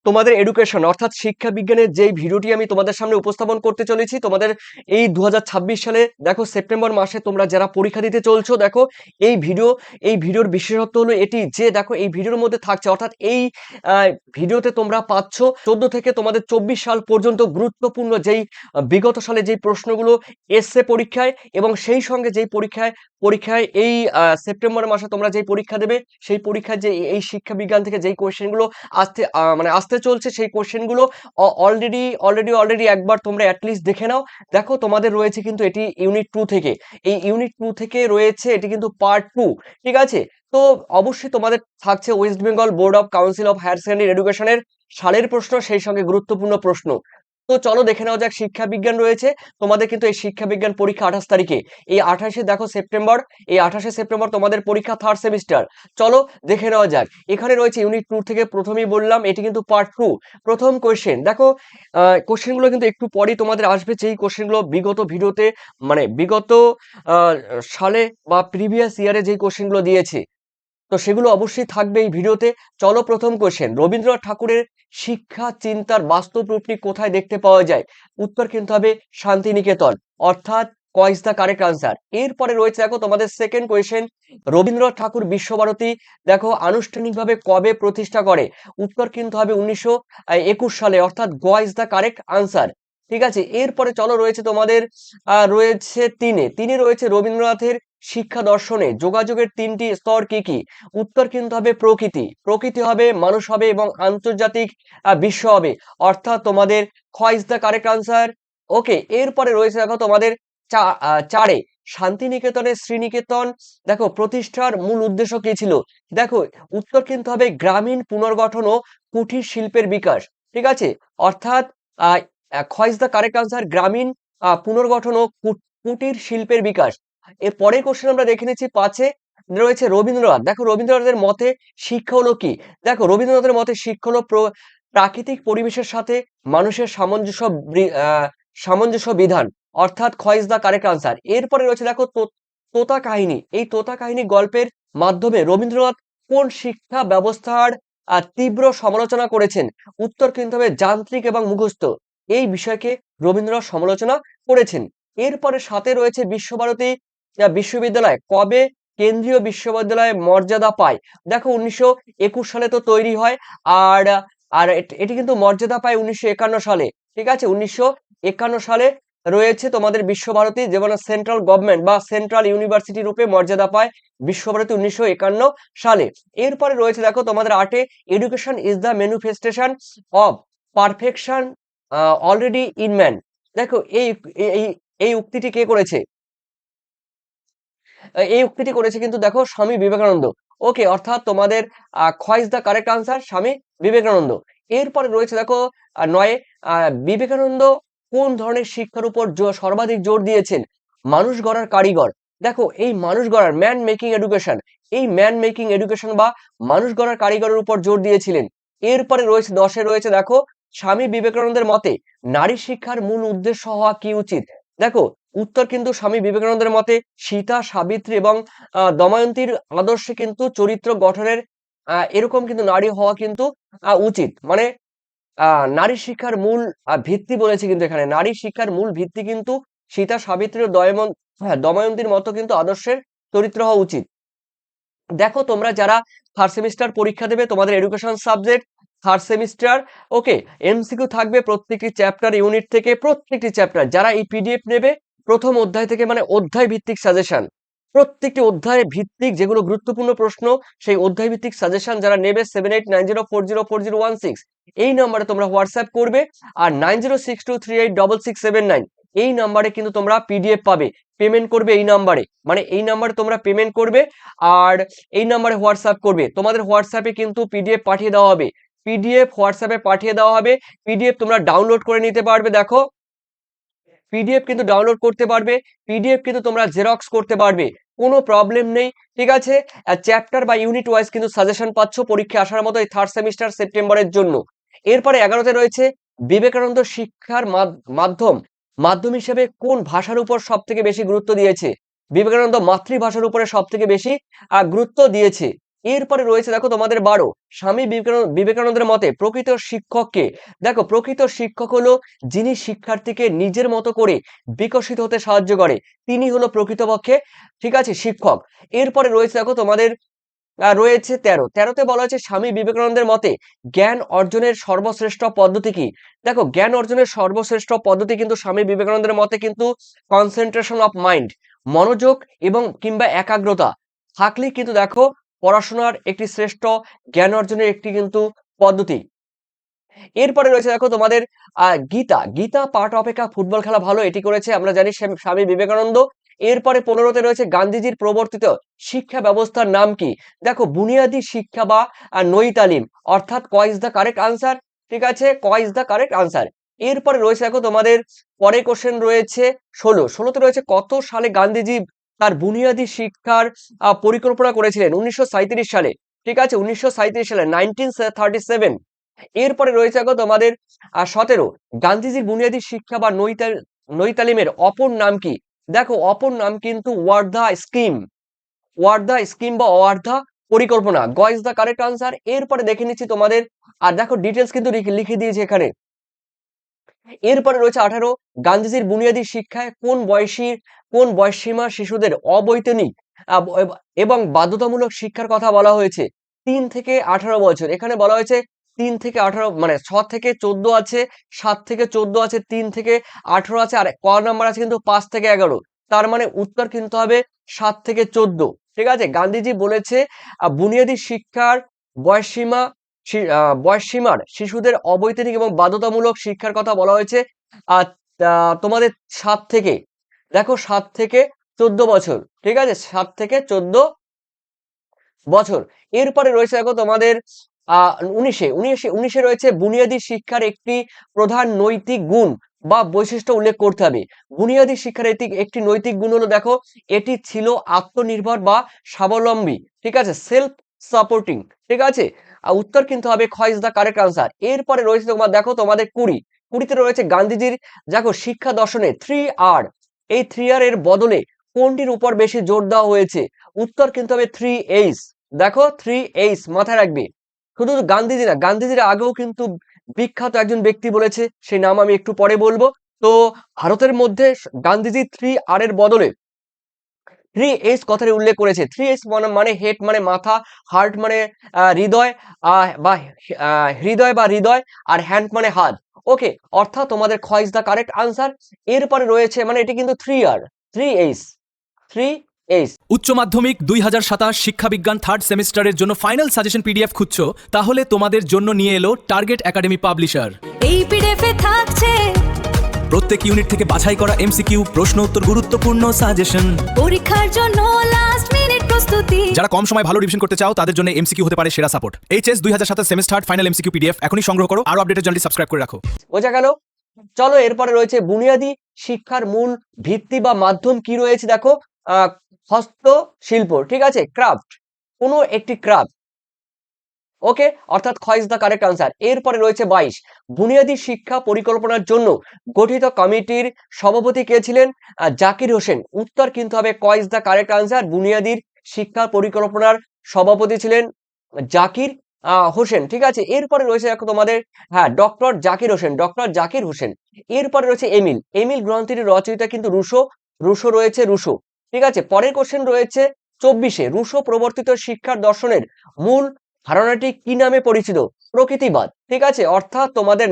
তোমাদের এডুকেশন অর্থাৎ শিক্ষা বিজ্ঞানের যেই ভিডিওটি আমি তোমাদের সামনে উপস্থাপন করতে চলেছি, তোমাদের এই 2026 সালে দেখো সেপ্টেম্বর মাসে তোমরা যারা পরীক্ষা দিতে চলছো, দেখো এই ভিডিওর বিশেষত্ব হলো এটি যে দেখো এই ভিডিওর মধ্যে থাকছে, অর্থাৎ এই ভিডিওতে তোমরা পাচ্ছ 14 থেকে তোমাদের 24 সাল পর্যন্ত গুরুত্বপূর্ণ যেই বিগত সালে যেই প্রশ্নগুলো এসছে পরীক্ষায়, এবং সেই সঙ্গে যেই পরীক্ষায় এই সেপ্টেম্বর মাসে তোমরা যেই পরীক্ষা দেবে, সেই পরীক্ষায় যে এই শিক্ষা বিজ্ঞান থেকে যেই কোয়েশ্চেনগুলো আসতে চলছে, সেই কোয়েশ্চেনগুলো অলরেডি একবার তোমরা অ্যাটলিস্ট দেখে নাও। দেখো তোমাদের রয়েছে কিন্তু এটি ইউনিট 2 থেকে, এই ইউনিট 2 থেকে রয়েছে এটি কিন্তু পার্ট 2, ঠিক আছে? তো অবশ্যই তোমাদের থাকছে west Bengal board of council of higher secondary এডুকেশনের সালের প্রশ্ন, সেই সঙ্গে গুরুত্বপূর্ণ প্রশ্ন। তো চলো দেখে নেওয়া যাক। শিক্ষা বিজ্ঞান রয়েছে তোমাদের কিন্তু এই শিক্ষা বিজ্ঞান পরীক্ষা 28 তারিখে, এই 28 দেখো সেপ্টেম্বর, এই 28 সেপ্টেম্বর তোমাদের পরীক্ষা থার্ড সেমিস্টার। চলো দেখে নেওয়া যাক। এখানে রয়েছে ইউনিট 2 থেকে, প্রথমেই বললাম এটি কিন্তু পার্ট 2। প্রথম কোয়েশ্চেন দেখো, কোয়েশ্চেনগুলো কিন্তু একটু পরেই তোমাদের আসবে, যেই কোয়েশ্চেনগুলো বিগত ভিডিওতে মানে বিগত আহ, সালে বা প্রিভিয়াস ইয়ারে যেই কোয়েশ্চেনগুলো দিয়েছে, তো সেগুলো অবশ্যই থাকবে এই ভিডিওতে। চলো প্রথম কোশ্চেন, রবীন্দ্রনাথ ঠাকুরের শিক্ষা চিন্তার বাস্তব রূপটি কোথায় দেখতে পাওয়া যায়? উত্তর কিন্তু হবে শান্তিনিকেতন, অর্থাৎ ক ইজ দ্য কারেক্ট আনসার। এরপরে রয়েছে দেখো তোমাদের সেকেন্ড কোয়েশ্চেন, রবীন্দ্রনাথ ঠাকুর বিশ্বভারতী দেখো আনুষ্ঠানিকভাবে কবে প্রতিষ্ঠা করে? উত্তর কিন্তু হবে 1921 সালে, অর্থাৎ গ ইজ দ্য কারেক্ট আনসার। ঠিক আছে, এরপরে চলো রয়েছে তোমাদের রয়েছে তিনে রয়েছে রবীন্দ্রনাথের শিক্ষা দর্শনে যোগাযোগের তিনটি স্তর কি কি? উত্তর কিন্তু হবে প্রকৃতি হবে, মানুষ হবে এবং আন্তর্জাতিক বিশ্ব হবে, অর্থাৎ তোমাদের খ ইজ দ্য কারেক্ট আনসার। ওকে, এরপরে রয়েছে দেখো তোমাদের চারে, শান্তিনিকেতনের শ্রীনিকেতন দেখো প্রতিষ্ঠার মূল উদ্দেশ্য কি ছিল? দেখো উত্তর কিন্তু হবে গ্রামীণ পুনর্গঠন ও কুটির শিল্পের বিকাশ। ঠিক আছে, অর্থাৎ আহ খ ইজ দ্য কারেক্ট আনসার, গ্রামীণ পুনর্গঠন ও কুটির শিল্পের বিকাশ। এর পরের কোশ্চেন আমরা দেখে নিচ্ছি পাঁচে, রয়েছে রবীন্দ্রনাথ দেখো রবীন্দ্রনাথের মতে শিক্ষা হলো কি? দেখো রবীন্দ্রনাথের মতে শিক্ষা হলো প্রাকৃতিক পরিবেশের সাথে মানুষের সামঞ্জস্য বিধান, অর্থাৎ খ ইজ দ্য কারেক্ট আনসার। এরপরে রয়েছে দেখো তোতা কাহিনী, এই তোতা কাহিনী গল্পের মাধ্যমে রবীন্দ্রনাথ কোন শিক্ষা ব্যবস্থার তীব্র সমালোচনা করেছেন? উত্তর কিন্তু হবে যান্ত্রিক এবং মুখস্থ, এই বিষয়কে রবীন্দ্রনাথ সমালোচনা করেছেন। এরপরে সাথে রয়েছে বিশ্বভারতী বিশ্ববিদ্যালয় কবে কেন্দ্রীয় বিশ্ববিদ্যালয়ে মর্যাদা পায়? দেখো 1921 সালে তো তৈরি হয়, আর আর এটি কিন্তু মর্যাদা পায় 1951 সালে। ঠিক আছে, 1951 সালে রয়েছে তোমাদের বিশ্বভারতী, যেমন সেন্ট্রাল গভর্নমেন্ট বা সেন্ট্রাল ইউনিভার্সিটি রূপে মর্যাদা পায় বিশ্বভারতী 1951 সালে। এরপরে রয়েছে দেখো তোমাদের আটে, education is the manifestation of perfection already in man. দেখো এই এই উক্তিটি কে করেছে? এই উক্তিটি করেছে কিন্তু দেখো স্বামী বিবেকানন্দ। ওকে, অর্থাৎ তোমাদের খ is the correct answer, Swami Vivekananda. এরপরে রয়েছে দেখো নয়ে, বিবেকানন্দ কোন ধরনের শিক্ষার উপর সর্বাধিক জোর দিয়েছেন? মানুষ গড়ার কারিগর। দেখো এই মানুষ গড়ার ম্যান মেকিং এডুকেশন, এই ম্যান মেকিং এডুকেশন বা মানুষ গড়ার কারিগরের উপর জোর দিয়েছিলেন। এরপরে রয়েছে দশে রয়েছে দেখো, স্বামী বিবেকানন্দের মতে নারী শিক্ষার মূল উদ্দেশ্য হওয়া কি উচিত? দেখো উত্তর কিন্তু স্বামী বিবেকানন্দের মতে সীতা সাবিত্রী এবং দময়ন্তীর আদর্শে কিন্তু চরিত্র গঠনের এরকম কিন্তু নারী হওয়া কিন্তু উচিত। মানে নারী শিক্ষার মূল ভিত্তি বলেছে, কিন্তু এখানে নারী শিক্ষার মূল ভিত্তি কিন্তু সীতা সাবিত্রী ও দময়ন্তীর মতো কিন্তু আদর্শের চরিত্র হওয়া উচিত। দেখো তোমরা যারা থার্ড সেমিস্টার পরীক্ষা দেবে, তোমাদের এডুকেশন সাবজেক্ট থার্ড সেমিস্টার, ওকে, এমসিকিউ থাকবে প্রত্যেকটি চ্যাপ্টার ইউনিট থেকে, প্রত্যেকটি চ্যাপ্টার যারা এই পিডিএফ নেবে প্রথম অধ্যায় থেকে, মানে অধ্যায় ভিত্তিক সাজেশন, প্রত্যেকটি অধ্যায় ভিত্তিক যেগুলো গুরুত্বপূর্ণ প্রশ্ন, সেই অধ্যায় ভিত্তিক সাজেশন যারা নেবে 7890404016 এই নম্বরে তোমরা হোয়াটসঅ্যাপ করবে, আর 9062386679 এই নাম্বারে কিন্তু তোমরা পিডিএফ পাবে। পেমেন্ট করবে এই নাম্বারে, মানে এই নাম্বারে তোমরা পেমেন্ট করবে, আর এই নাম্বারে হোয়াটসঅ্যাপ করবে। তোমাদের হোয়াটসঅ্যাপে কিন্তু পিডিএফ পাঠিয়ে দেওয়া হবে, পিডিএফ হোয়াটসঅ্যাপে পাঠিয়ে দেওয়া হবে। পিডিএফ তোমরা ডাউনলোড করে নিতে পারবে। দেখো পিডিএফ কিন্তু ডাউনলোড করতে পারবে, পিডিএফ কিন্তু তোমরা জেরক্স করতে পারবে, কোনো প্রবলেম নেই। ঠিক আছে, চ্যাপ্টার বা ইউনিট ওয়াইজ কিন্তু সাজেশন পাচ্ছ পরীক্ষা আসার মতো এই থার্ড সেমিস্টার সেপ্টেম্বরের জন্য। এরপরে 11তে রয়েছে বিবেকানন্দ শিক্ষার মাধ্যম হিসেবে কোন ভাষার উপর সব থেকে বেশি গুরুত্ব দিয়েছে? বিবেকানন্দ মাতৃভাষার উপরে সব থেকে বেশি গুরুত্ব দিয়েছে। এরপরে রয়েছে দেখো তোমাদের 12 স্বামী বিবেকানন্দের মতে প্রকৃত শিক্ষককে। দেখো প্রকৃত শিক্ষক হলো যিনি শিক্ষার্থীকে নিজের মতো করে বিকশিত হতে সাহায্য করে, তিনি হলো প্রকৃতপক্ষে ঠিক আছে শিক্ষক। এরপরে রয়েছে দেখো তোমাদের রয়েছে 13তে বলা হয়েছে স্বামী বিবেকানন্দের মতে জ্ঞান অর্জনের সর্বশ্রেষ্ঠ পদ্ধতি কি। দেখো জ্ঞান অর্জনের সর্বশ্রেষ্ঠ পদ্ধতি কিন্তু স্বামী বিবেকানন্দের মতে কিন্তু কনসেন্ট্রেশন অফ মাইন্ড, মনোযোগ এবং কিংবা একাগ্রতা থাকলেই কিন্তু দেখো পড়াশোনার একটি শ্রেষ্ঠ জ্ঞান অর্জনের একটি কিন্তু পদ্ধতি। এরপরে রয়েছে দেখো তোমাদের গীতা। গীতা পাঠ অপেক্ষা ফুটবল খেলা ভালো, এটি করেছে আমরা জানি স্বামী বিবেকানন্দ। এরপরে 15তে রয়েছে গান্ধীজির প্রবর্তিত শিক্ষা ব্যবস্থার নাম কি। দেখো বুনিয়াদী শিক্ষা বা নই তালিম, অর্থাৎ ক ইজ দ্য কারেক্ট আনসার। ঠিক আছে, ক ইজ দ্য কারেক্ট আনসার। এরপরে রয়েছে দেখো তোমাদের পরে কোশ্চেন রয়েছে 16তে রয়েছে কত সালে গান্ধীজি তার বুনিয়াদী শিক্ষার পরিকল্পনা করেছিলেন। 1937 সালে। ঠিক আছে, 1937 সালে 1937। এরপরে রয়েছে দেখো তোমাদের 17 গান্ধীজির বুনিয়াদী শিক্ষা বা নৈতালিমের অপর নাম কি। দেখো অপর নাম কিন্তু ওয়ার্ধা স্কিম, ওয়ার্ধা স্কিম বা ওয়ার্ধা পরিকল্পনা, গ ইজ দ্য কারেক্ট আনসার। এরপরে দেখে নিচ্ছি তোমাদের, আর দেখো ডিটেলস কিন্তু লিখে দিয়েছে এখানে। এরপরে রয়েছে 18 গান্ধীজির বুনিয়াদী শিক্ষায় কোন বয়সীমা শিশুদের অবৈতনিক এবং বাধ্যতামূলক শিক্ষার কথা বলা হয়েছে। 3 থেকে 18 বছর। এখানে বলা হয়েছে 3 থেকে 18, মানে 6 থেকে 14 আছে, 7 থেকে 14 আছে, 3 থেকে 18 আছে, আর ক নাম্বার আছে কিন্তু 5 থেকে 11। তার মানে উত্তর কিন্তু হবে 7 থেকে 14। ঠিক আছে, গান্ধীজি বলেছে বুনিয়াদী শিক্ষার বয়সীমা বয়সীমার শিশুদের অবৈতনিক এবং বাধ্যতামূলক শিক্ষার কথা বলা হয়েছে তোমাদের 7 থেকে, দেখো 7 থেকে 14 বছর। ঠিক আছে, 7 থেকে 14 বছর। এরপরে রয়েছে দেখো তোমাদের 19 রয়েছে বুনিয়াদী শিক্ষার একটি প্রধান নৈতিক গুণ বা বৈশিষ্ট্য উল্লেখ করতে হবে। বুনিয়াদী শিক্ষার একটি নৈতিক গুণ হলো দেখো এটি ছিল আত্মনির্ভর বা স্বাবলম্বী। ঠিক আছে, সেলফ সাপোর্টিং। ঠিক আছে, উত্তর কিন্তু হবে খ ইজ দ্য কারেক্ট আনসার। এরপরে রয়েছে তোমার দেখো তোমাদের 20তে রয়েছে গান্ধীজির দেখো শিক্ষা দর্শনে 3R, এই 3R এর বদলে কোনটির উপর বেশি জোর দেওয়া হয়েছে। উত্তর কিন্তু হবে 3H। দেখো 3H মাথায় রাখবে। শুধু গান্ধীজি না, গান্ধীজির আগেও কিন্তু বিখ্যাত একজন ব্যক্তি বলেছে, সেই নাম আমি একটু পরে বলবো। তো ভারতের মধ্যে গান্ধীজি 3R এর বদলে 3H কথাটি উল্লেখ করেছে। 3H মানে হেড মানে মাথা, হার্ট মানে হৃদয়, বা হৃদয়, আর হ্যান্ড মানে হাত। ওকে, অর্থাৎ তোমাদের খ ইজ দ্য কারেক্ট আনসার। এরপরে রয়েছে মানে এটি কিন্তু 3R, 3H, 3H। উচ্চ মাধ্যমিক 2027 শিক্ষা বিজ্ঞান 3rd সেমিস্টারের জন্য ফাইনাল সাজেশন পিডিএফ খুঁজছো? তাহলে তোমাদের জন্য নিয়ে এলো টার্গেট একাডেমি পাবলিশার। এই পিডিএফে থাকছে প্রত্যেক ইউনিট থেকে বাছাই করা এমসিকিউ, প্রশ্ন উত্তর, গুরুত্বপূর্ণ সাজেশন। পরীক্ষার জন্য লাস্ট মিনিট প্রস্তুতি। যারা কম সময় ভালো রিভিশন করতে চাও তাদের জন্য এমসিকিউ হতে পারে সেরা support. HS 2027 semester final MCQ PDF এখনই সংগ্রহ করো। আরো আপডেটের জন্য সাবস্ক্রাইব করে রাখো। বোঝা গেল? চলো এরপরে রয়েছে বুনিয়াদী শিক্ষার মূল ভিত্তি বা মাধ্যম কি রয়েছে। দেখো হস্তশিল্প। ঠিক আছে, ক্রাফট, কোনো একটি ক্রাফট। ওকে, অর্থাৎ খ ইজ দ্য কারেক্ট আনসার। এরপরে রয়েছে 22 বুনিয়াদী শিক্ষা পরিকল্পনার জন্য গঠিত কমিটির সভাপতি কে ছিলেন। জাকির হোসেন। উত্তর কিন্তু হবে ক ইজ দ্য কারেক্ট আনসার। বুনিয়াদীর শিক্ষা পরিকল্পনার সভাপতি ছিলেন জাকির হোসেন। ঠিক আছে, এরপরে রয়েছে দেখো তোমাদের ডক্টর জাকির হোসেন, ডক্টর জাকির হোসেন। এরপরে রয়েছে এমিল। এমিল গ্রন্থটির রচয়িতা কিন্তু রুশো রয়েছে, রুশো। ঠিক আছে, পরের কোশ্চেন রয়েছে 24 রুশো প্রবর্তিত শিক্ষার দর্শনের মূল ধারণাটি কি নামে পরিচিত। প্রকৃতিবাদ। ঠিক আছে, অর্থাৎ তোমাদের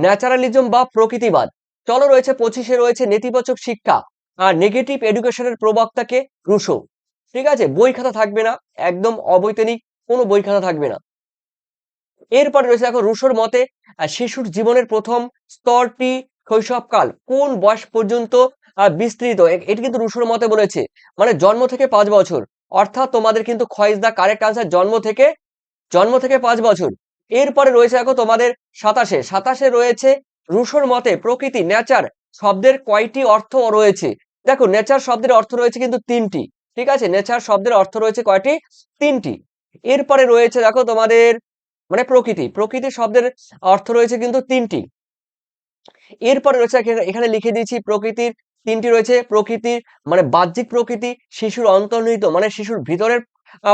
ন্যাচারালিজম বা প্রকৃতিবাদ। চলো রয়েছে 25 রয়েছে নেতিবাচক শিক্ষা আর নেগেটিভ এডুকেশনের প্রবক্তাকে রুশো। ঠিক আছে, বই খাতা থাকবে না, একদম অবৈতনিক কোনো বই খাতা থাকবে না। এরপরে রয়েছে দেখো রুশোর মতে শিশুর জীবনের প্রথম স্তরটি শৈশবকাল কোন বয়স পর্যন্ত বিস্তৃত। এটি কিন্তু রুশোর মতে বলেছে মানে জন্ম থেকে 5 বছর। অর্থাৎ তোমাদের কিন্তু খ ইজ দ্য কারেক্ট আনসার, জন্ম থেকে 5 বছর। এরপরে রয়েছে দেখো তোমাদের 27 রয়েছে রুশোর মতে প্রকৃতি, নেচার শব্দের কয়টি অর্থ রয়েছে। দেখো নেচার শব্দের অর্থ রয়েছে কিন্তু 3টি। ঠিক আছে, নেচার শব্দের অর্থ রয়েছে কয়টি, 3টি। এরপরে রয়েছে দেখো তোমাদের মানে প্রকৃতি শব্দের অর্থ রয়েছে কিন্তু 3টি। এরপরে রয়েছে এখানে লিখে দিয়েছি প্রকৃতির 3টি রয়েছে। প্রকৃতির মানে বাহ্যিক প্রকৃতি, শিশুর অন্তর্নিহিত মানে শিশুর ভিতরের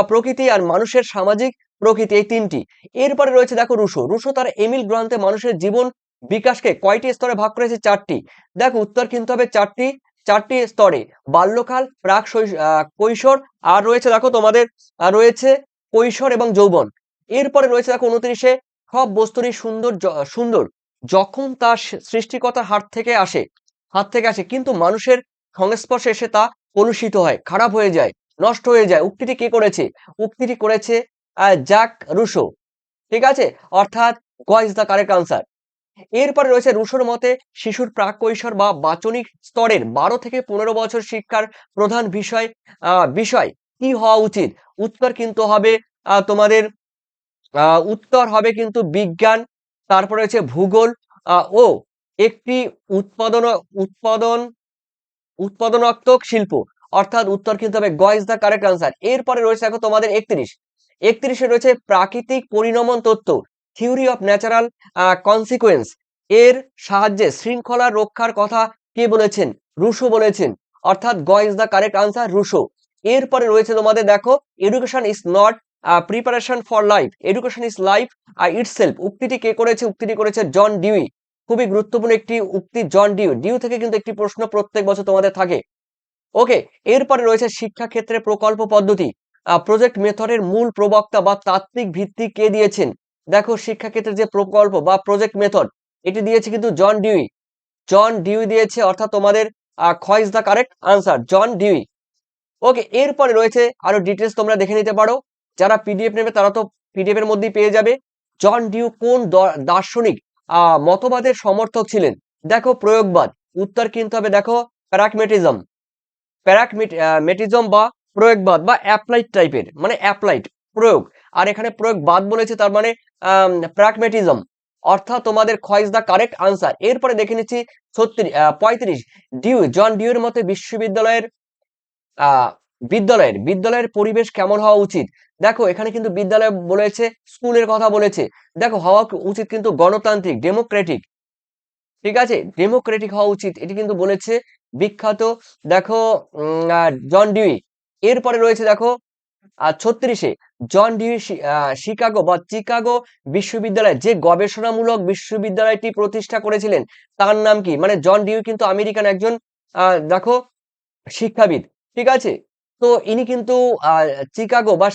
প্রকৃতি আর মানুষের সামাজিক প্রকৃতি, এই তিনটি। এরপরে রয়েছে দেখো রুশো। রুশো তার এমিল গ্রন্থে মানুষের জীবন বিকাশকে কয়টি স্তরে ভাগ করেছে? 4টি। দেখো উত্তর কিন্তু হবে চারটি স্তরে। বাল্যকাল, কৈশোর, আর রয়েছে দেখো তোমাদের রয়েছে কৈশোর এবং যৌবন। এরপরে রয়েছে দেখো 29-এ সব বস্তুরই সুন্দর যখন তা সৃষ্টিকর্তার হাত থেকে আসে কিন্তু মানুষের সংস্পর্শে এসে তা কলুষিত হয়, খারাপ হয়ে যায়, নষ্ট হয়ে যায়। উক্তিটি কে করেছে? উক্তিটি করেছে জ্যাক রুশো। ঠিক আছে, অর্থাৎ গ ইজ দ্য কারেক্ট আনসার। এরপরে রয়েছে রুশোর মতে শিশুর প্রাক কৈশোর বা বাচনিক স্তরের 12 থেকে 15 বছর শিক্ষার প্রধান বিষয় কি হওয়া উচিত? উত্তর কিন্তু হবে তোমাদের উত্তর হবে কিন্তু বিজ্ঞান, তারপরে হচ্ছে ভূগোল ও একটি উৎপাদন উৎপাদন উৎপাদনাত্মক শিল্প। অর্থাৎ উত্তর কিন্তু হবে গ ইজ দ্য কারেক্ট আনসার। এরপরে রয়েছে দেখো তোমাদের 31 রয়েছে প্রাকৃতিক পরিণমন তত্ত্ব, থিওরি অফ ন্যাচারাল কনসিকুয়েন্স এর সাহায্যে শৃঙ্খলা রক্ষার কথা কে বলেছেন? রুশো বলেছেন। অর্থাৎ গ is the correct answer, Rousseau. এরপরে রয়েছে তোমাদের দেখো education is not preparation for life, education is life itself. উক্তিটি কে করেছে? উক্তিটি করেছে জন ডিউই। খুবই গুরুত্বপূর্ণ একটি উক্তি, জন ডিউ থেকে কিন্তু একটি প্রশ্ন প্রত্যেক বছর তোমাদের থাকে। ওকে, এরপরে রয়েছে শিক্ষাক্ষেত্রে প্রকল্প পদ্ধতি, প্রজেক্ট মেথডের মূল প্রবক্তা বা তাত্ত্বিক ভিত্তি কে দিয়েছেন? দেখো শিক্ষাক্ষেত্রে যে প্রকল্প বা প্রজেক্ট মেথড, এটি দিয়েছে কিন্তু জন ডিউই দিয়েছে। অর্থাৎ তোমাদের খ is the correct answer, John Dewey. Okay, এরপরে রয়েছে আরো ডিটেলস তোমরা দেখে নিতে পারো। যারা পিডিএফ নেবে তারা তো পিডিএফ এর মধ্যেই পেয়ে যাবে। জন ডিউ কোন দার্শনিক মতবাদের সমর্থক ছিলেন? দেখো প্রয়োগবাদ। উত্তর কিন্তু হবে দেখো প্যারাকমেটিজম বা প্রয়োগবাদ বা অ্যাপ্লাইড টাইপের, মানে অ্যাপ্লাইড প্রয়োগ। আর এখানে প্রয়োগবাদ বলেছে, তার মানে প্যারাকমেটিজম। অর্থাৎ তোমাদের খ ইজ দ্য কারেক্ট আনসার। এরপরে দেখে নিচ্ছি 35 জন ডিউর মতে আহ বিদ্যালয়ের পরিবেশ কেমন হওয়া উচিত? দেখো এখানে কিন্তু বিদ্যালয় বলেছে, স্কুলের কথা বলেছে। দেখো হওয়া উচিত কিন্তু গণতান্ত্রিক, ডেমোক্রেটিক। ঠিক আছে, ডেমোক্রেটিক হওয়া উচিত, এটি কিন্তু বলেছে বিখ্যাত দেখো জন ডিউই। এরপরে রয়েছে দেখো 36-এ জন ডিউই চিকাগো বিশ্ববিদ্যালয় যে গবেষণামূলক বিশ্ববিদ্যালয়টি প্রতিষ্ঠা করেছিলেন তার নাম কি? মানে জন ডিউই কিন্তু আমেরিকান একজন দেখো শিক্ষাবিদ। ঠিক আছে, তো ইনি কিন্তু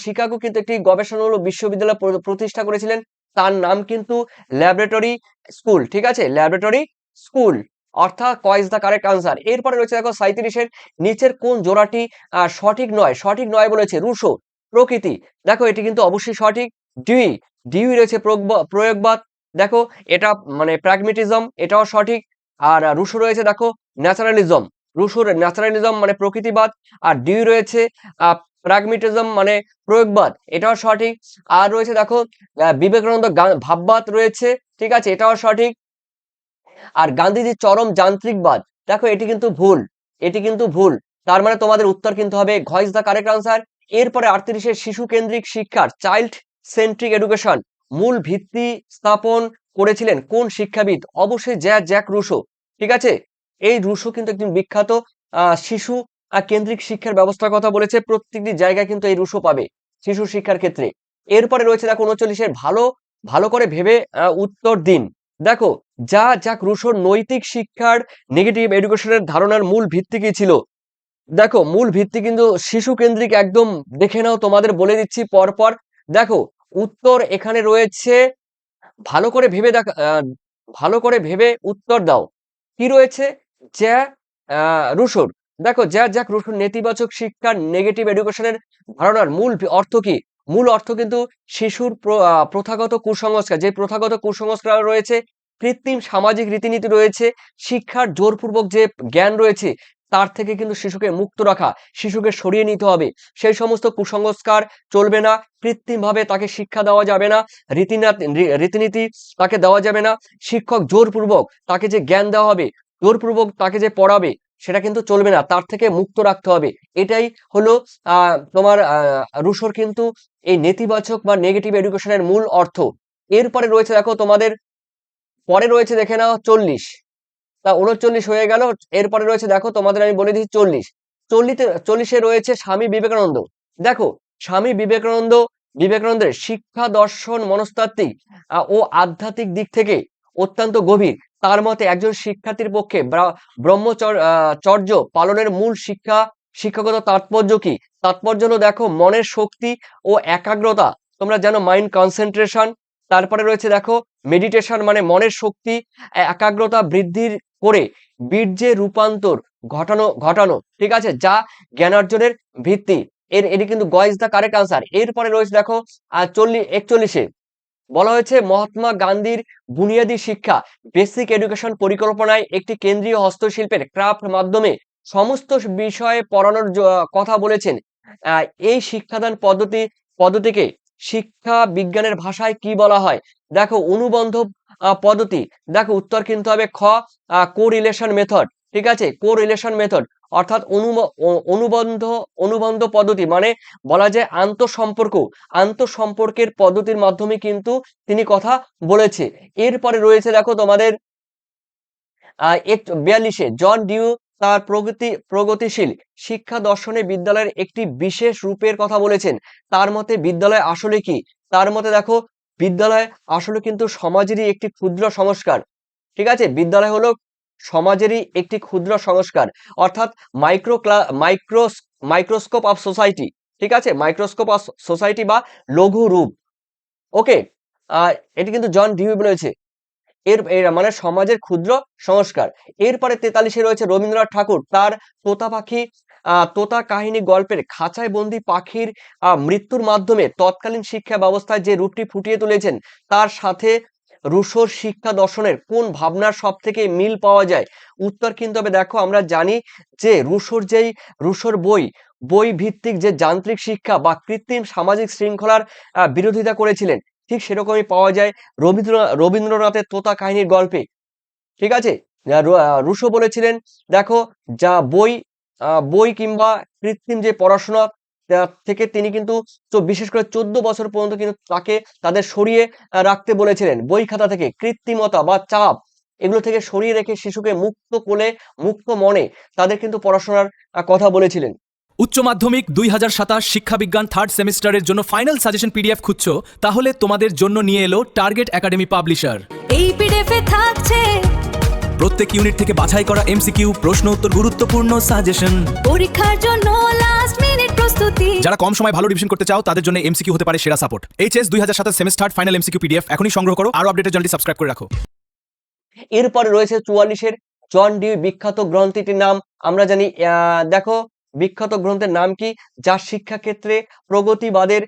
শিকাগো কিন্তু একটি গবেষণামূলক বিশ্ববিদ্যালয় প্রতিষ্ঠা করেছিলেন। তার নাম কিন্তু ল্যাবরেটরি স্কুল। ঠিক আছে, ল্যাবরেটরি স্কুল। অর্থাৎ ক ইজ দ্য কারেক্ট আনসার। এরপরে রয়েছে দেখো 37-এর নিচের কোন জোড়াটি সঠিক নয় বলেছে? রুশো, প্রকৃতি। দেখো এটি কিন্তু অবশ্যই সঠিক। ডিউই রয়েছে প্রয়োগবাদ। দেখো এটা মানে প্র্যাগমেটিজম, এটাও সঠিক। আর রুশো রয়েছে দেখো ন্যাচারালিজম মানে প্রকৃতিবাদ। আর ডিউই রয়েছে প্র্যাগমেটিজম মানে প্রয়োগবাদ, এটাও সঠিক। আর রয়েছে দেখো বিবেকানন্দ ভাববাদ রয়েছে। ঠিক আছে, এটাও সঠিক। আর গান্ধীজির চরম যান্ত্রিকবাদ, দেখো এটি কিন্তু ভুল। তার মানে তোমাদের উত্তর কিন্তু হবে ঘ ইজ দ্য কারেক্ট আনসার। এরপরে 38-এর শিশু কেন্দ্রিক শিক্ষার, চাইল্ড সেন্ট্রিক এডুকেশন মূল ভিত্তি স্থাপন করেছিলেন কোন শিক্ষাবিদ? অবশ্যই জ্যাক রুশো। ঠিক আছে, এই রুশো কিন্তু একজন বিখ্যাত শিশু কেন্দ্রিক শিক্ষার ব্যবস্থার কথা বলেছে। প্রত্যেকটি জায়গায় কিন্তু এই রুশো পাবে শিশু শিক্ষার ক্ষেত্রে। এরপরে রয়েছে দেখো 39-এর ভালো করে ভেবে উত্তর দিন। দেখো জ্যাক রুশোর নৈতিক শিক্ষার নেগেটিভ এডুকেশনের ধারণার মূল ভিত্তি কি ছিল? দেখো মূল ভিত্তি কিন্তু শিশু কেন্দ্রিক, একদম দেখে নাও, তোমাদের বলে দিচ্ছি পরপর। দেখো উত্তর এখানে রয়েছে, ভালো করে ভেবে ভালো করে ভেবে উত্তর দাও। কি রয়েছে? রুশোর। দেখো জ্যাক রুশোর নেতিবাচক শিক্ষার নেগেটিভ এডুকেশনের ধারণার মূল অর্থ কি? মূল অর্থ কিন্তু শিশুর প্রথাগত কুসংস্কার, যে প্রথাগত কুসংস্কার রয়েছে, কৃত্রিম সামাজিক রীতিনীতি রয়েছে, শিক্ষার জোরপূর্বক যে জ্ঞান রয়েছে তার থেকে কিন্তু শিশুকে মুক্ত রাখা, শিশুকে সরিয়ে নিতে হবে। সেই সমস্ত কুসংস্কার চলবে না, কৃত্রিম ভাবে তাকে শিক্ষা দেওয়া যাবে না, রীতিনীতি তাকে দেওয়া যাবে না। শিক্ষক জোরপূর্বক তাকে যে জ্ঞান দেওয়া হবে, জোরপূর্বক তাকে যে পড়াবে, সেটা কিন্তু চলবে না, তার থেকে মুক্ত রাখতে হবে। এটাই হলো তোমার রুশোর কিন্তু এই নেতিবাচক বা নেগেটিভ এডুকেশনের মূল অর্থ। এরপরে রয়েছে দেখো তোমাদের পরে রয়েছে, দেখে নাও 40, তা 39 হয়ে গেল। এরপরে রয়েছে দেখো তোমাদের আমি বলে দিচ্ছি 40-এ রয়েছে স্বামী বিবেকানন্দ। দেখো স্বামী বিবেকানন্দের শিক্ষা দর্শন মনস্তাত্ত্বিক ও আধ্যাত্মিক দিক থেকে অত্যন্ত গভীর। তার মতে একজন শিক্ষার্থীর পক্ষে ব্রহ্মচর্য পালনের মূল শিক্ষাগত তাৎপর্য কি? তাৎপর্য হলো দেখো মনের শক্তি ও একাগ্রতা, তোমরা জানো মাইন্ড কনসেন্ট্রেশন। তারপরে রয়েছে দেখো মেডিটেশন, মানে মনের শক্তি একাগ্রতা বৃদ্ধির করে বীর্যে রূপান্তর ঘটানো, ঠিক আছে, যা জ্ঞানার্জনের ভিত্তি। এটি কিন্তু গ ইজ দ্য কারেক্ট আনসার। এরপরে রয়েছে দেখো 41-এ বলা হয়েছে মহাত্মা গান্ধীর বুনিয়াদী শিক্ষা বেসিক এডুকেশন পরিকল্পনায় একটি কেন্দ্রীয় হস্তশিল্পের ক্রাফট মাধ্যমে সমস্ত বিষয়ে পড়ানোর কথা বলেছেন। এই শিক্ষাদান পদ্ধতিকে শিক্ষা বিজ্ঞানের ভাষায় কি বলা হয়? দেখো অনুবন্ধ পদ্ধতি। দেখো উত্তর কিন্তু হবে খ, কোরিলেশন মেথড, ঠিক আছে, কোরিলেশন মেথড, অর্থাৎ অনুবন্ধ পদ্ধতি, মানে বলা যায় আন্তঃসম্পর্কের পদ্ধতির মাধ্যমে কিন্তু তিনি কথা বলেছে। এরপরে রয়েছে দেখো তোমাদের 42-এ জন ডিউ তার প্রগতিশীল শিক্ষা দর্শনে বিদ্যালয়ের একটি বিশেষ রূপের কথা বলেছেন। তার মতে বিদ্যালয় আসলে কি? তার মতে দেখো বিদ্যালয় আসলে কিন্তু সমাজেরই একটি ক্ষুদ্র সংস্কার, ঠিক আছে, বিদ্যালয় হলো সমাজেরই একটি ক্ষুদ্র সংস্কার, অর্থাৎ মাইক্রোস্কোপ অফ সোসাইটি, ঠিক আছে, মাইক্রোস্কোপ অফ সোসাইটি বা লঘু রূপ। ওকে, এটি কিন্তু জন ডিউ বলেছে। এর মানে সমাজের ক্ষুদ্র সংস্কার। এরপরে 43-এ রয়েছে রবীন্দ্রনাথ ঠাকুর তার তোতা কাহিনী গল্পের খাঁচায় বন্দি পাখির মৃত্যুর মাধ্যমে তৎকালীন শিক্ষা ব্যবস্থায় যে রূপটি ফুটিয়ে তুলেছেন তার সাথে রুশোর শিক্ষা দর্শনের কোন ভাবনার সব থেকে মিল পাওয়া যায়? উত্তর কিন্তু হবে দেখো আমরা জানি যে রুশোর বই ভিত্তিক যে যান্ত্রিক শিক্ষা বা কৃত্রিম সামাজিক শৃঙ্খলার বিরোধিতা করেছিলেন, ঠিক সেরকমই পাওয়া যায় রবীন্দ্রনাথের তোতা কাহিনীর গল্পে, ঠিক আছে। রুশো বলেছিলেন দেখো যা বই কিংবা কৃত্রিম যে পড়াশোনা থেকে তিনি কিন্তু বিশেষ করে 14 বছর পর্যন্ত কিন্তু তাদের সরিয়ে রাখতে বলেছিলেন। বই খাতা থেকে কৃত্রিমতা বা চাপ এগুলো থেকে সরিয়ে রেখে শিশুকে মুক্ত কোলে মুক্ত মনে তাদের কিন্তু পড়াশোনার কথা বলেছিলেন। উচ্চ মাধ্যমিক 2027 শিক্ষাবিজ্ঞান থার্ড সেমিস্টারের জন্য ফাইনাল সাজেশন পিডিএফ খুঁজছো? তাহলে তোমাদের জন্য নিয়ে এলো টার্গেট একাডেমি পাবলিশার। এই পিডিএফে থাকছে প্রত্যেক ইউনিট থেকে বাছাই করা এমসিকিউ, প্রশ্ন উত্তর, গুরুত্বপূর্ণ সাজেশন। পরীক্ষার জন্য লাস্ট মিনিট প্রস্তুতি। যারা কম সময় ভালো রিভিশন করতে চাও তাদের জন্য এমসিকিউ হতে পারে সেরা support. HS 2027 semester final MCQ PDF এখনই সংগ্রহ করো। আরো আপডেটের জন্য সাবস্ক্রাইব করে রাখো। এরপরে রয়েছে 44-এর জন ডিউ বিখ্যাত গ্রন্থটির নাম আমরা জানি। দেখো বিখ্যাত গ্রন্থের নাম কি যা শিক্ষাক্ষেত্রে প্রগতিবাদের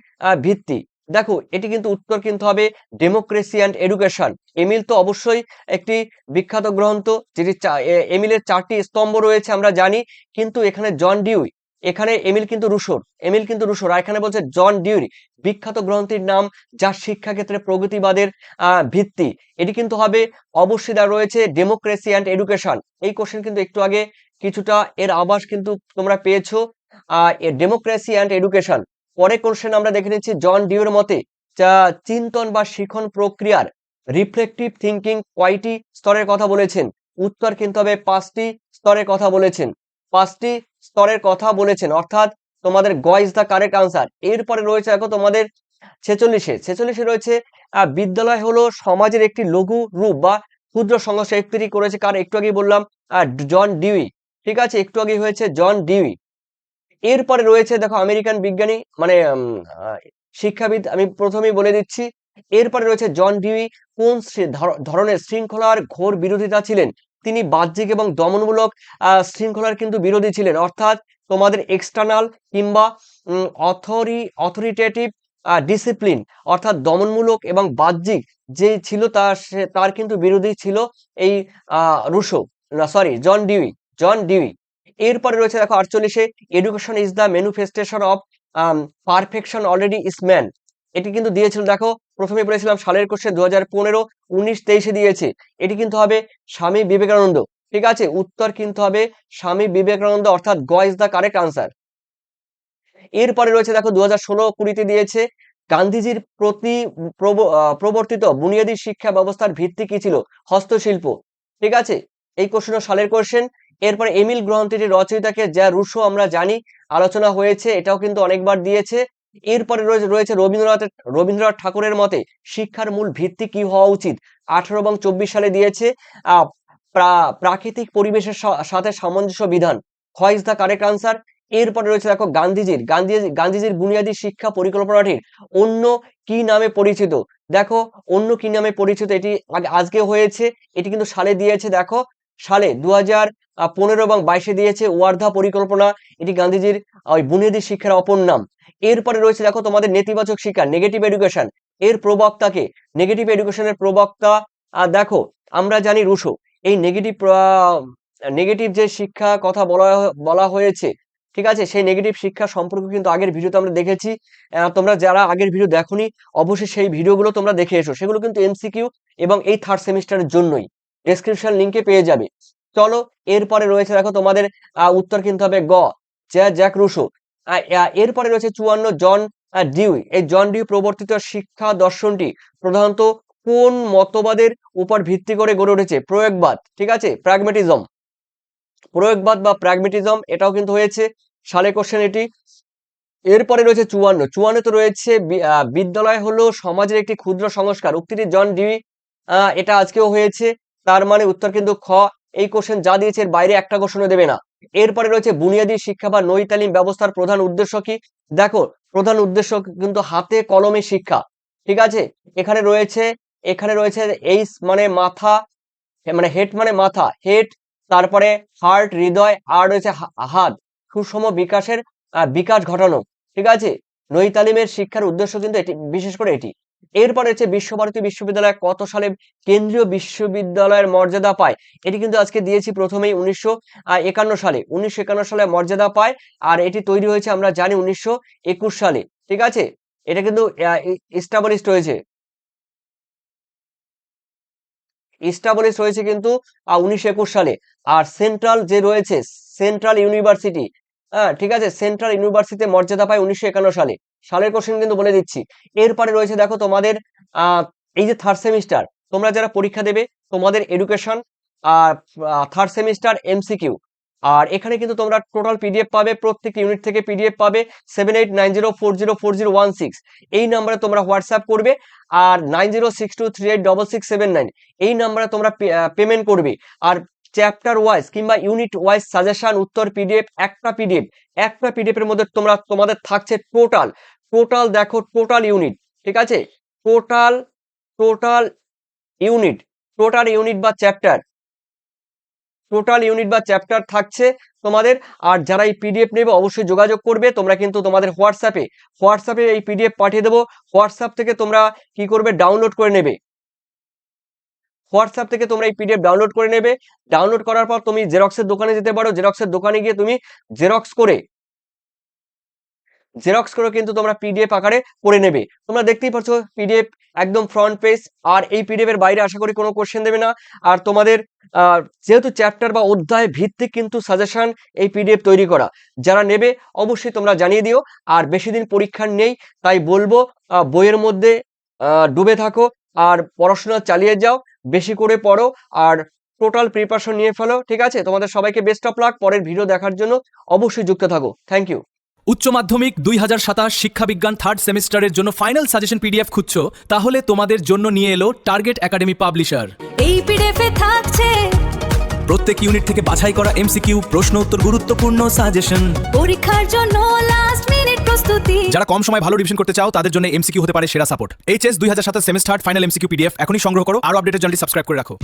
ভিত্তি? দেখো এটি কিন্তু উত্তর কিন্তু হবে ডেমোক্রেসি অ্যান্ড এডুকেশন। এমিল তো অবশ্যই একটি বিখ্যাত গ্রন্থ, যেটি এমিলের 4টি স্তম্ভ রয়েছে আমরা জানি, কিন্তু এখানে জন ডিউ, এখানে এমিল কিন্তু রুশোর, আর এখানে বলছে জন ডিউর বিখ্যাত গ্রন্থের নাম যা শিক্ষাক্ষেত্রে প্রগতিবাদের ভিত্তি। এটি কিন্তু হবে অবশ্যই দেওয়া রয়েছে ডেমোক্রেসি অ্যান্ড এডুকেশন। এই কোশ্চেন কিন্তু একটু আগে কিছুটা এর আভাস কিন্তু তোমরা পেয়েছো, ডেমোক্রেসি অ্যান্ড এডুকেশন। পরে কোশ্চেন আমরা দেখে নিচ্ছি জন ডিউর মতে যা চিন্তন বা শিখন প্রক্রিয়ার রিফ্লেকটিভ থিঙ্কিং কয়টি স্তরের কথা বলেছেন? উত্তর কিন্তু হবে 5টি স্তরের কথা বলেছেন, 5টি স্তরের কথা বলেছেন, অর্থাৎ তোমাদের গ ইজ দ্য কারেক্ট আনসার। এরপরে রয়েছে দেখো তোমাদের 46-এ রয়েছে বিদ্যালয় হলো সমাজের একটি লঘু রূপ বা ক্ষুদ্র সংস্থা। তৈরি করেছে কার? একটু আগেই বললাম জন ডিউই, ঠিক আছে, একটু আগে হয়েছে জন ডিউই। এরপরে রয়েছে দেখো আমেরিকান বিজ্ঞানী মানে শিক্ষাবিদ, আমি প্রথমেই বলে দিচ্ছি। এরপরে রয়েছে জন ডিউই কোন ধরনের শৃঙ্খলার ঘোর বিরোধিতা ছিলেন? তিনি বাহ্যিক এবং দমনমূলক শৃঙ্খলার কিন্তু বিরোধী ছিলেন, অর্থাৎ তোমাদের এক্সটার্নাল কিংবা অথরিটেটিভ ডিসিপ্লিন, অর্থাৎ দমনমূলক এবং বাহ্যিক যে ছিল তার কিন্তু বিরোধী ছিল এই জন ডিউই। এরপরে রয়েছে দেখো 48-এ education is the manifestation of perfection already is man. এটি কিন্তু দিয়েছিল দেখো প্রথমে বলেছিলাম সালের কোশ্চেন 2015, 19, 23-এ দিয়েছে। এটি কিন্তু হবে স্বামী বিবেকানন্দ, ঠিক আছে, উত্তর কিন্তু হবে স্বামী বিবেকানন্দ, অর্থাৎ গ ইজ দ্য কারেক্ট আনসার। এরপরে রয়েছে দেখো 2016-20-তে দিয়েছে গান্ধীজির প্রবর্তিত বুনিয়াদী শিক্ষা ব্যবস্থার ভিত্তি কি ছিল? হস্তশিল্প, ঠিক আছে, এই কোশ্চেন সালের কোশ্চেন। এরপরে এমিল গ্রন্থটির রচয়িতাকে যা রুশো আমরা জানি, আলোচনা হয়েছে, এটাও কিন্তু অনেকবার দিয়েছে এরপরে রয়েছে রবীন্দ্রনাথ ঠাকুরের মতে শিক্ষার মূল ভিত্তি কি হওয়া উচিত, 18 এবং 24 সালে দিয়েছে প্রাকৃতিক পরিবেশের সাথে সামঞ্জস্য বিধান, খ ইজ দ্য কারেক্ট আনসার। এরপরে রয়েছে দেখো গান্ধীজির বুনিয়াদী শিক্ষা পরিকল্পনাটির অন্য কি নামে পরিচিত, দেখো অন্য কি নামে পরিচিত, এটি আজকে হয়েছে, এটি কিন্তু সালে দিয়েছে, দেখো সালে 2015 এবং 22-এ দিয়েছে ওয়ার্ধা পরিকল্পনা, এটি গান্ধীজির ওই বুনিয়াদী শিক্ষার অপর নাম। এরপরে রয়েছে দেখো তোমাদের নেতিবাচক শিক্ষা, নেগেটিভ এডুকেশন, এর প্রবক্তাকে, নেগেটিভ এডুকেশনের প্রবক্তা দেখো আমরা জানি রুশো। এই নেগেটিভ যে শিক্ষা কথা বলা হয়েছে, ঠিক আছে, সেই নেগেটিভ শিক্ষা সম্পর্কে কিন্তু আগের ভিডিওতে আমরা দেখেছি। তোমরা যারা আগের ভিডিও দেখোনি অবশ্যই সেই ভিডিওগুলো তোমরা দেখে এসো, সেগুলো কিন্তু এমসিকিউ এবং এই থার্ড সেমিস্টারের জন্যই, ডেসক্রিপশন লিংকে পেয়ে যাবে। চলো এরপরে রয়েছে দেখো তোমাদের উত্তর কিন্তু হবে গ, জ্যাক রুশো। এরপরে রয়েছে 54 জন ডিউই। এই জন ডিউ প্রবর্তিত শিক্ষা দর্শনটি প্রধানত কোন মতবাদের উপর ভিত্তি করে গড়ে উঠেছে, প্রয়োগবাদ, ঠিক আছে, প্রয়োগবাদ বা প্র্যাগমেটিজম, এটাও কিন্তু হয়েছে, সালে কোশ্চেন এটি। এরপরে রয়েছে 54 তো রয়েছে বিদ্যালয় হলো সমাজের একটি ক্ষুদ্র সংস্কার, উক্তিটি জন ডিউই, এটা আজকেও হয়েছে, তার মানে উত্তর কিন্তু খ। এই কোশ্চেন যা দিয়েছে এর বাইরে একটা কোশ্চেনও দেবে না। এরপরে রয়েছে বুনিয়াদী শিক্ষা বা নৈ তালিম ব্যবস্থার প্রধান উদ্দেশ্য কি, দেখো প্রধান উদ্দেশ্য কিন্তু হাতে কলমে শিক্ষা, ঠিক আছে। এখানে রয়েছে এইস মানে মাথা, মানে হেড মানে মাথা, হেড, তারপরে হার্ট হৃদয়, আর রয়েছে হাত, সুষম বিকাশ ঘটানো, ঠিক আছে। নৈ তালিমের শিক্ষার উদ্দেশ্য কিন্তু এটি, বিশেষ করে এটি। এরপরে হচ্ছে বিশ্বভারতী বিশ্ববিদ্যালয় কত সালে কেন্দ্রীয় বিশ্ববিদ্যালয়ের মর্যাদা পায়, এটি কিন্তু আজকে দিয়েছি প্রথমেই 1951 সালে মর্যাদা পায়, আর এটি তৈরি হয়েছে আমরা জানি 1921 সালে, ঠিক আছে। এটা কিন্তু এস্টাবলিশড হয়েছে কিন্তু 1921 সালে। আর সেন্ট্রাল যে রয়েছে সেন্ট্রাল ইউনিভার্সিটি, ঠিক আছে, সেন্ট্রাল ইউনিভার্সিটিতে মর্যাদা পায় 1951 সালে, সালের কোশ্চেন কিন্তু বলে দিচ্ছি। এরপরে রয়েছে দেখো তোমাদের এই যে থার্ড সেমিস্টার তোমরা যারা পরীক্ষা দেবে, তোমাদের এডুকেশন থার্ড সেমিস্টার এমসিকিউ, আর এখানে কিন্তু তোমরা টোটাল পিডিএফ পাবে, প্রত্যেক ইউনিট থেকে পিডিএফ পাবে 7890404016, এই নাম্বারে তোমরা হোয়াটসঅ্যাপ করবে, আর 9062386679 এই নাম্বারে তোমরা পেমেন্ট করবে। আর চ্যাপ্টার ওয়াইজ কিংবা ইউনিট ওয়াইজ সাজেশন উত্তর পিডিএফ, একটা পিডিএফ এর মধ্যে তোমাদের থাকছে টোটাল দেখো টোটাল ইউনিট, ঠিক আছে, টোটাল ইউনিট বা চ্যাপ্টার থাকছে তোমাদের। আর যারা এই পিডিএফ নেবে অবশ্যই যোগাযোগ করবে, তোমরা কিন্তু তোমাদের হোয়াটসঅ্যাপে এই পিডিএফ পাঠিয়ে দেবো, হোয়াটসঅ্যাপ থেকে তোমরা কি করবে, ডাউনলোড করে নেবে, হোয়াটসঅ্যাপ থেকে তোমরা এই পিডিএফ ডাউনলোড করে নেবে। ডাউনলোড করার পর তুমি জেরক্সের দোকানে যেতে পারো, জেরক্সের দোকানে গিয়ে তুমি জেরক্স করে কিন্তু তোমরা পিডিএফ আকারে করে নেবে। তোমরা দেখতেই পাচ্ছ পিডিএফ একদম ফ্রন্ট পেজ, আর এই পিডিএফ এর বাইরে আশা করি কোনো কোশ্চেন দেবে না। আর তোমাদের যেহেতু চ্যাপ্টার বা অধ্যায় ভিত্তিক কিন্তু সাজেশন এই পিডিএফ তৈরি করা, যারা নেবে অবশ্যই তোমরা জানিয়ে দিও। আর বেশি দিন পরীক্ষা নেই, তাই বলবো বইয়ের মধ্যে ডুবে থাকো আর পড়াশোনা চালিয়ে যাও, বেশি করে পড়ো আর টোটাল প্রিপারেশন নিয়ে ফেলো, ঠিক আছে। তোমাদের সবাইকে বেস্ট অফ লাক, পরের ভিডিও দেখার জন্য অবশ্যই যুক্ত থাকো, থ্যাংক ইউ। উচ্চ মাধ্যমিক 2027 শিক্ষাবিজ্ঞান থার্ড সেমিস্টারের জন্য ফাইনাল সাজেশন পিডিএফ খুঁজছো, তাহলে তোমাদের জন্য নিয়ে এলো টার্গেট একাডেমি পাবলিশার। এই পিডিএফে থাকছে প্রত্যেক ইউনিট থেকে বাছাই করা এমসিকিউ, প্রশ্ন উত্তর, গুরুত্বপূর্ণ সাজেশন, পরীক্ষার জন্য লাস্ট মিনিট প্রস্তুতি। যারা কম সময় ভালো রিভিশন করতে চাও তাদের জন্য এমসিকিউ হতে পারে সেরা support. HS 2027 semester final MCQ PDF এখনই সংগ্রহ করো, আরো আপডেটের জন্য সাবস্ক্রাইব করে রাখো।